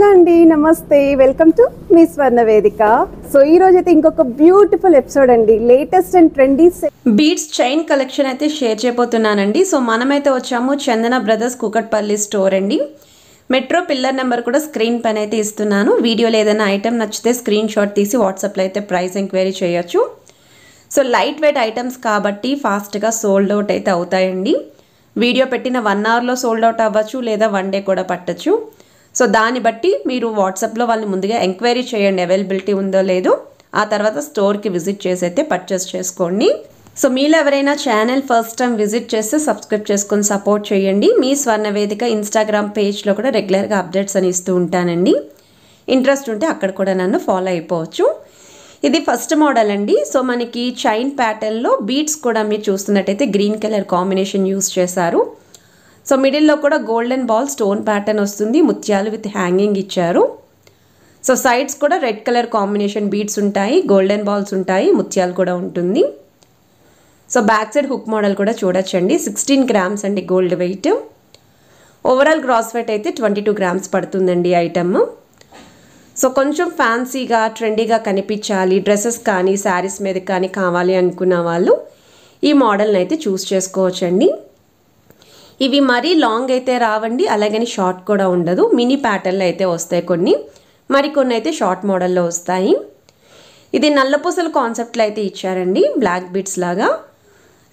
Hello అండి, నమస్తే, welcome to me స్వర్ణ వేదిక. సో ఈ రోజు అయితే ఇంకొక బ్యూటిఫుల్ ఎపిసోడ్ అండి. Latest and trendy beads chain collection అయితే షేర్ చేయబోతున్నానండి. సో మనమైతే వచ్చాము చందన బ్రదర్స్ కూకట్పల్లి స్టోర్ అండి. మెట్రో పిల్లర్ నెంబర్ కూడా స్క్రీన్ పైన అయితే ఇస్తున్నాను. వీడియోలో ఏదైనా ఐటెం నచ్చితే స్క్రీన్ షాట్ తీసి వాట్సాప్లో అయితే ప్రైస్ ఎంక్వైరీ చేయొచ్చు. సో లైట్ వెయిట్ ఐటమ్స్ కాబట్టి ఫాస్ట్గా సోల్డ్ అవుట్ అయితే అవుతాయండి. వీడియో పెట్టిన 1 అవర్లో సోల్డ్ అవుట్ అవ్వచ్చు, లేదా 1 డే కూడా పట్టచ్చు. సో దాన్ని బట్టి మీరు వాట్సాప్లో వాళ్ళని ముందుగా ఎంక్వైరీ చేయండి, అవైలబిలిటీ ఉందో లేదో. ఆ తర్వాత స్టోర్కి విజిట్ చేసి అయితే పర్చేస్ చేసుకోండి. సో మీలో ఎవరైనా ఛానల్ ఫస్ట్ టైం విజిట్ చేస్తే సబ్స్క్రైబ్ చేసుకొని సపోర్ట్ చేయండి. మీ స్వర్ణ వేదిక ఇన్స్టాగ్రామ్ పేజ్లో కూడా రెగ్యులర్గా అప్డేట్స్ అని ఇస్తూ ఉంటానండి. ఇంట్రెస్ట్ ఉంటే అక్కడ కూడా నన్ను ఫాలో అయిపోవచ్చు. ఇది ఫస్ట్ మోడల్ అండి. సో మనకి చైన్ ప్యాటర్న్లో బీడ్స్ కూడా మీరు చూస్తున్నట్టయితే గ్రీన్ కలర్ కాంబినేషన్ యూస్ చేశారు. సో మిడిల్లో కూడా గోల్డెన్ బాల్ స్టోన్ ప్యాటర్న్ వస్తుంది, ముత్యాలు విత్ హ్యాంగింగ్ ఇచ్చారు. సో సైడ్స్ కూడా రెడ్ కలర్ కాంబినేషన్ బీడ్స్ ఉంటాయి, గోల్డెన్ బాల్స్ ఉంటాయి, ముత్యాలు కూడా ఉంటుంది. So back side hook model కూడా చూడొచ్చండి. 16 గ్రామ్స్ అండి gold weight. Overall gross weight అయితే 22 గ్రామ్స్ పడుతుందండి ఐటమ్. సో కొంచెం ఫ్యాన్సీగా ట్రెండీగా కనిపించాలి, డ్రెస్సెస్ కానీ శారీస్ మీద కానీ కావాలి అనుకున్న వాళ్ళు ఈ మోడల్ని అయితే చూస్ చేసుకోవచ్చండి. ఇవి మరీ లాంగ్ అయితే రావండి, అలాగని షార్ట్ కూడా ఉండదు. మినీ ప్యాటర్న్లో అయితే వస్తాయి కొన్ని, మరికొన్ని అయితే షార్ట్ మోడల్లో వస్తాయి. ఇది నల్లపూసల కాన్సెప్ట్లో అయితే ఇచ్చారండి, బ్లాక్ బీడ్స్ లాగా.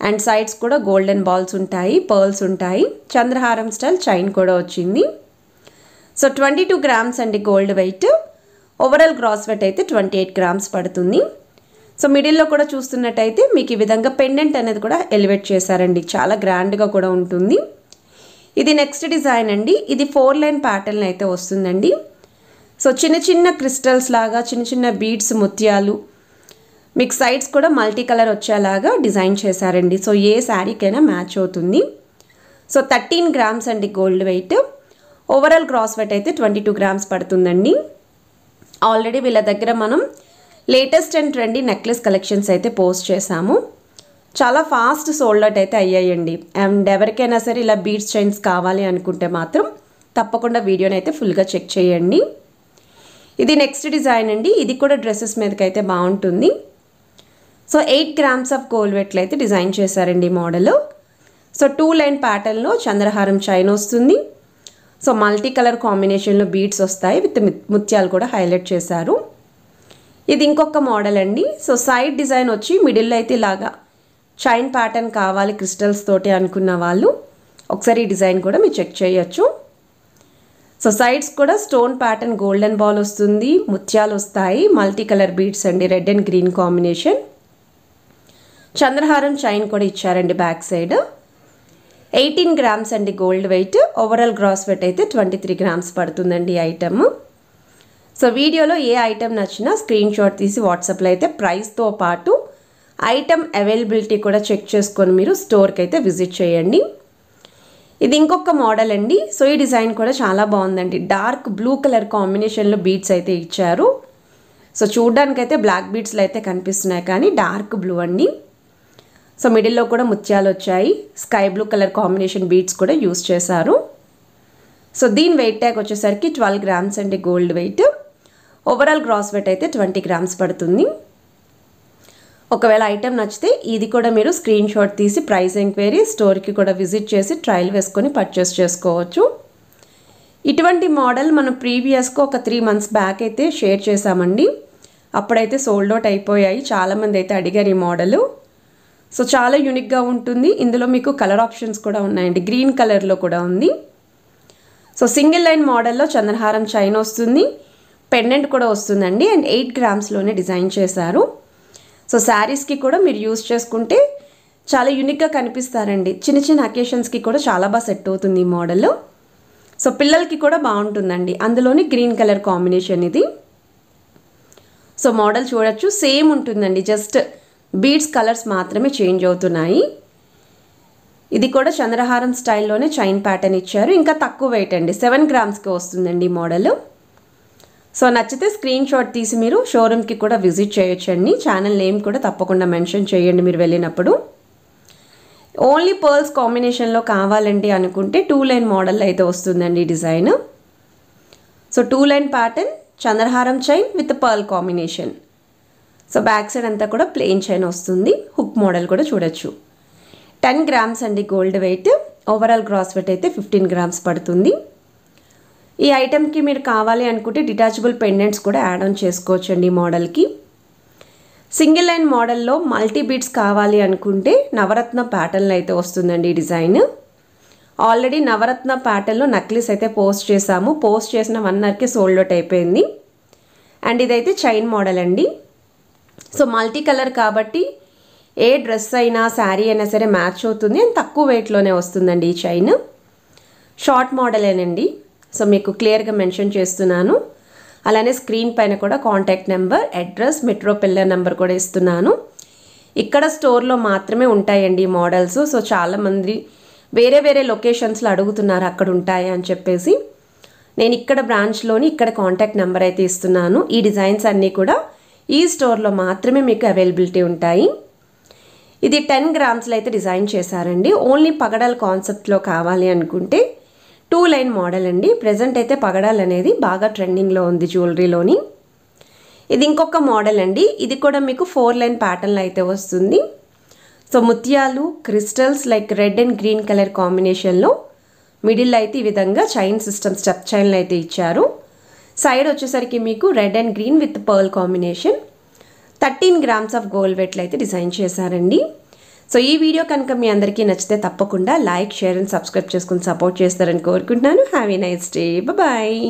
అండ్ సైడ్స్ కూడా గోల్డెన్ బాల్స్ ఉంటాయి, పర్ల్స్ ఉంటాయి, చంద్రహారం స్టైల్ చైన్ కూడా వచ్చింది. సో 22 గ్రామ్స్ అండి gold weight. Overall gross weight అయితే 28 గ్రామ్స్ పడుతుంది. సో మిడిల్లో కూడా చూస్తున్నట్టయితే మీకు ఈ విధంగా పెండెంట్ అనేది కూడా ఎలివేట్ చేశారండి, చాలా గ్రాండ్గా కూడా ఉంటుంది. ఇది నెక్స్ట్ డిజైన్ అండి. ఇది 4 లైన్ ప్యాటర్న్ అయితే వస్తుందండి. సో చిన్న చిన్న క్రిస్టల్స్ లాగా చిన్న చిన్న బీడ్స్, ముత్యాలు, మీకు సైడ్స్ కూడా మల్టీ కలర్ వచ్చేలాగా డిజైన్ చేశారండి. సో ఏ శారీకైనా మ్యాచ్ అవుతుంది. సో 13 గ్రామ్స్ అండి gold weight. Overall gross weight అయితే 22 గ్రామ్స్ పడుతుందండి. ఆల్రెడీ వీళ్ళ దగ్గర మనం latest and trendy necklace collections అయితే పోస్ట్ చేశాము. చాలా ఫాస్ట్ సోల్డ్ అవుట్ అయితే అయ్యాయండి. అండ్ ఎవరికైనా సరే ఇలా బీడ్స్ చైన్స్ కావాలి అనుకుంటే మాత్రం తప్పకుండా వీడియోని అయితే ఫుల్గా చెక్ చేయండి. ఇది నెక్స్ట్ డిజైన్ అండి. ఇది కూడా డ్రెస్సెస్ మీదకి అయితే బాగుంటుంది. సో 8 గ్రామ్స్ ఆఫ్ గోల్డ్ వెయిట్లో అయితే డిజైన్ చేశారండి మోడల్. సో 2 లైన్ ప్యాటర్న్లో చంద్రహారం చైన్ వస్తుంది. సో మల్టీ కలర్ కాంబినేషన్లో బీడ్స్ వస్తాయి, విత్ ముత్యాలు కూడా హైలైట్ చేశారు. ఇది ఇంకొక మోడల్ అండి. సో సైడ్ డిజైన్ వచ్చి మిడిల్లో అయితే ఇలాగా చైన్ ప్యాటర్న్ కావాలి క్రిస్టల్స్ తోటి అనుకున్న వాళ్ళు ఒకసారి ఈ డిజైన్ కూడా మీరు చెక్ చేయొచ్చు. సో సైడ్స్ కూడా స్టోన్ ప్యాటర్న్ గోల్డెన్ బాల్ వస్తుంది, ముత్యాలు వస్తాయి, మల్టీ కలర్ బీడ్స్ అండి, రెడ్ అండ్ గ్రీన్ కాంబినేషన్. చంద్రహారం చైన్ కూడా ఇచ్చారండి బ్యాక్ సైడ్. 18 గ్రామ్స్ అండి gold weight. Overall gross weight అయితే 23 గ్రామ్స్ పడుతుందండి ఐటమ్. సో వీడియోలో ఏ ఐటెం నచ్చినా స్క్రీన్ షాట్ తీసి వాట్సాప్లో అయితే ప్రైస్తో పాటు ఐటమ్ అవైలబిలిటీ కూడా చెక్ చేసుకొని మీరు స్టోర్కి అయితే విజిట్ చేయండి. ఇది ఇంకొక మోడల్ అండి. సో ఈ డిజైన్ కూడా చాలా బాగుందండి. డార్క్ బ్లూ కలర్ కాంబినేషన్లో బీడ్స్ అయితే ఇచ్చారు. సో చూడ్డానికి అయితే బ్లాక్ బీడ్స్లో అయితే కనిపిస్తున్నాయి, కానీ డార్క్ బ్లూ అండి. సో మిడిల్లో కూడా ముత్యాలు వచ్చాయి, sky blue colour combination beads కూడా యూస్ చేశారు. సో దీని వెయిట్ ట్యాగ్ వచ్చేసరికి 12 గ్రామ్స్ అండి gold weight. Overall gross weight అయితే 20 గ్రామ్స్ పడుతుంది. ఒకవేళ ఐటెం నచ్చితే ఇది కూడా మీరు స్క్రీన్ షాట్ తీసి ప్రైస్ ఎంక్వైరీ స్టోర్కి కూడా విజిట్ చేసి ట్రయల్ వేసుకొని పర్చేస్ చేసుకోవచ్చు. ఇటువంటి మోడల్ మనం ప్రీవియస్గా ఒక 3 మంత్స్ బ్యాక్ అయితే షేర్ చేశామండి. అప్పుడైతే సోల్డ్ అవుట్ అయిపోయాయి, చాలామంది అయితే అడిగారు ఈ మోడల్. సో చాలా యూనిక్గా ఉంటుంది. ఇందులో మీకు కలర్ ఆప్షన్స్ కూడా ఉన్నాయండి, గ్రీన్ కలర్లో కూడా ఉంది. సో సింగిల్ లైన్ మోడల్లో చంద్రహారం చైన్ వస్తుంది, పెండెంట్ కూడా వస్తుందండి. అండ్ 8 గ్రామ్స్లోనే డిజైన్ చేశారు. సో శారీస్కి కూడా మీరు యూస్ చేసుకుంటే చాలా యూనిక్గా కనిపిస్తారండి. చిన్న చిన్న అకేషన్స్కి కూడా చాలా బాగా సెట్ అవుతుంది ఈ మోడల్. సో పిల్లలకి కూడా బాగుంటుందండి. అందులోని గ్రీన్ కలర్ కాంబినేషన్ ఇది. సో మోడల్ చూడొచ్చు, సేమ్ ఉంటుందండి, జస్ట్ బీడ్స్ కలర్స్ మాత్రమే చేంజ్ అవుతున్నాయి. ఇది కూడా చంద్రహారం స్టైల్లోనే చైన్ ప్యాటర్న్ ఇచ్చారు. ఇంకా తక్కువ వెయిట్ అండి, 7 గ్రామ్స్కి వస్తుందండి ఈ మోడల్. సో నచ్చితే స్క్రీన్ షాట్ తీసి మీరు షోరూమ్కి కూడా విజిట్ చేయొచ్చండి. ఛానల్ నేమ్ కూడా తప్పకుండా మెన్షన్ చేయండి మీరు వెళ్ళినప్పుడు. ఓన్లీ పర్ల్స్ కాంబినేషన్లో కావాలండి అనుకుంటే 2 లైన్ మోడల్ అయితే వస్తుందండి డిజైన్. సో 2 లైన్ ప్యాటర్న్, చంద్రహారం chain with pearl combination. So back side అంతా కూడా ప్లెయిన్ చైన్ వస్తుంది. హుక్ మోడల్ కూడా చూడొచ్చు. 10 గ్రామ్స్ అండి gold weight. Overall gross weight అయితే 15 గ్రామ్స్ పడుతుంది. ఈ ఐటెంకి మీరు కావాలి అనుకుంటే డిటాచబుల్ పెండెంట్స్ కూడా యాడ్ ఆన్ చేసుకోవచ్చు అండి ఈ మోడల్కి. సింగిల్ లైన్ మోడల్లో మల్టీ బీడ్స్ కావాలి అనుకుంటే నవరత్న ప్యాటర్న్లో అయితే వస్తుందండి ఈ డిజైన్. ఆల్రెడీ నవరత్న ప్యాటర్న్లో నక్లీస్ అయితే పోస్ట్ చేసాము. పోస్ట్ చేసిన 1 అవర్కి సోల్డ్ అవుట్ అయిపోయింది. అండ్ ఇదైతే చైన్ మోడల్ అండి. సో మల్టీ కలర్ కాబట్టి ఏ డ్రెస్ అయినా శారీ అయినా సరే మ్యాచ్ అవుతుంది. అండ్ తక్కువ వెయిట్లోనే వస్తుందండి ఈ చైన్. షార్ట్ మోడలేనండి. సో మీకు క్లియర్గా మెన్షన్ చేస్తున్నాను. అలానే స్క్రీన్ పైన కూడా contact number, address, metro pillar number కూడా ఇస్తున్నాను. ఇక్కడ స్టోర్లో మాత్రమే ఉంటాయండి ఈ మోడల్స్. సో చాలామంది వేరే వేరే లొకేషన్స్లో అడుగుతున్నారు అక్కడ ఉంటాయా అని చెప్పేసి. నేను ఇక్కడ బ్రాంచ్లోని ఇక్కడ కాంటాక్ట్ నెంబర్ అయితే ఇస్తున్నాను. ఈ డిజైన్స్ అన్నీ కూడా ఈ స్టోర్లో మాత్రమే మీకు అవైలబిలిటీ ఉంటాయి. ఇది 10 గ్రామ్స్లో అయితే డిజైన్ చేశారండి. ఓన్లీ పగడాల్ కాన్సెప్ట్లో కావాలి అనుకుంటే 2 లైన్ మోడల్ అండి. ప్రజెంట్ అయితే పగడాల్ అనేది బాగా ట్రెండింగ్లో ఉంది జ్యువెలరీలోని. ఇది ఇంకొక మోడల్ అండి. ఇది కూడా మీకు 4 లైన్ ప్యాటర్న్లో అయితే వస్తుంది. సో ముత్యాలు, crystals like red and green colour కాంబినేషన్లో మిడిల్ అయితే ఈ విధంగా చైన్ సిస్టమ్ స్టెప్ చైన్లు అయితే ఇచ్చారు. సైడ్ వచ్చేసరికి మీకు red and green with pearl combination. 13 grams of gold వెయిట్లో అయితే డిజైన్ చేశారండి. సో ఈ వీడియో కనుక మీ అందరికీ నచ్చితే తప్పకుండా లైక్, షేర్ అండ్ సబ్స్క్రైబ్ చేసుకుని సపోర్ట్ చేస్తారని కోరుకుంటున్నాను. Have a nice day. Bye.